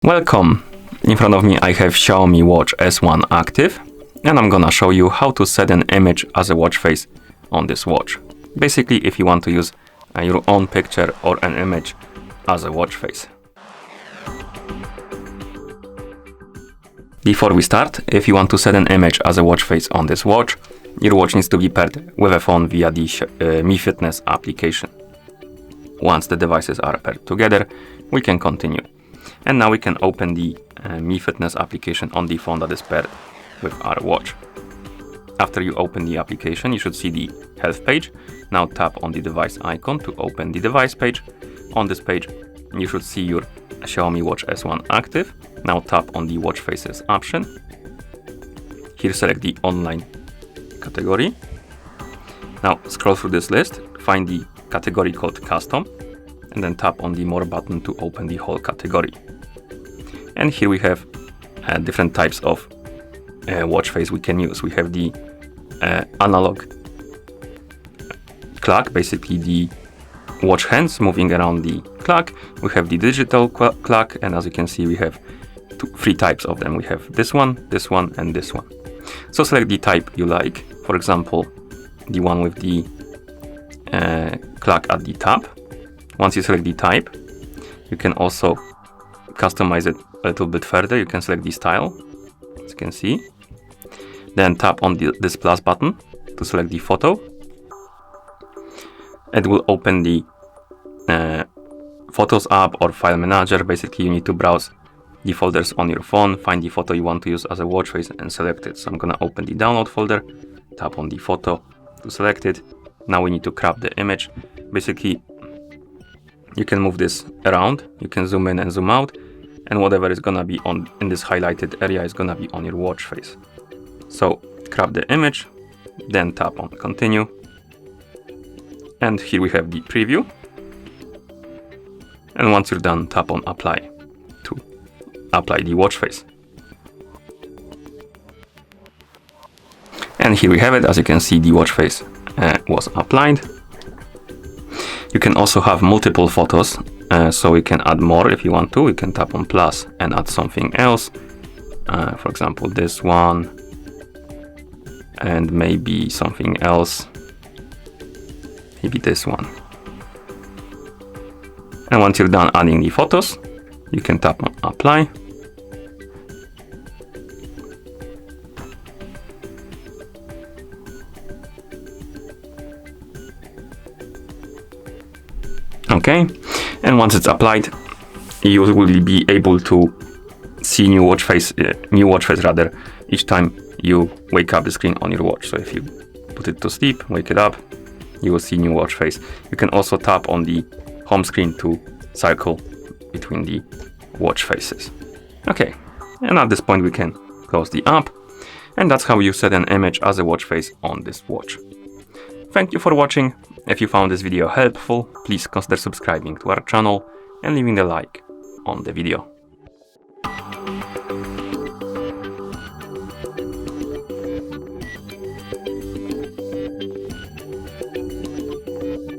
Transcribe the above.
Welcome! In front of me I have Xiaomi Watch S1 Active, and I'm gonna show you how to set an image as a watch face on this watch. Basically, if you want to use your own picture or an image as a watch face. Before we start, if you want to set an image as a watch face on this watch, your watch needs to be paired with a phone via the Mi Fitness application. Once the devices are paired together, we can continue. And now we can open the Mi Fitness application on the phone that is paired with our watch. After you open the application, you should see the health page. Now tap on the device icon to open the device page. On this page, you should see your Xiaomi Watch S1 Active. Now tap on the watch faces option. Here select the online category. Now scroll through this list, find the category called custom, and then tap on the more button to open the whole category. And here we have different types of watch face we can use. We have the analog clock, basically the watch hands moving around the clock. We have the digital clock, and as you can see, we have three types of them. We have this one, and this one. So select the type you like. For example, the one with the clock at the top. Once you select the type, you can also customize it a little bit further. You can select the style, as you can see. Then tap on this plus button to select the photo. It will open the Photos app or File Manager. Basically, you need to browse the folders on your phone, find the photo you want to use as a watch face, and select it. So I'm gonna open the download folder, tap on the photo to select it. Now we need to crop the image. Basically, you can move this around, you can zoom in and zoom out, and whatever is gonna be in this highlighted area is gonna be on your watch face. So crop the image, then tap on continue. And here we have the preview. And once you're done, tap on apply to apply the watch face. And here we have it. As you can see, the watch face was applied. You can also have multiple photos, so you can add more if you want to. You can tap on plus and add something else. For example, this one, and maybe something else. Maybe this one. And once you're done adding the photos, you can tap on apply. Okay, and once it's applied, you will be able to see new watch face rather each time you wake up the screen on your watch. So if you put it to sleep, wake it up, you will see new watch face. You can also tap on the home screen to cycle between the watch faces. Okay, and at this point we can close the app, and that's how you set an image as a watch face on this watch. Thank you for watching. If you found this video helpful, please consider subscribing to our channel and leaving a like on the video.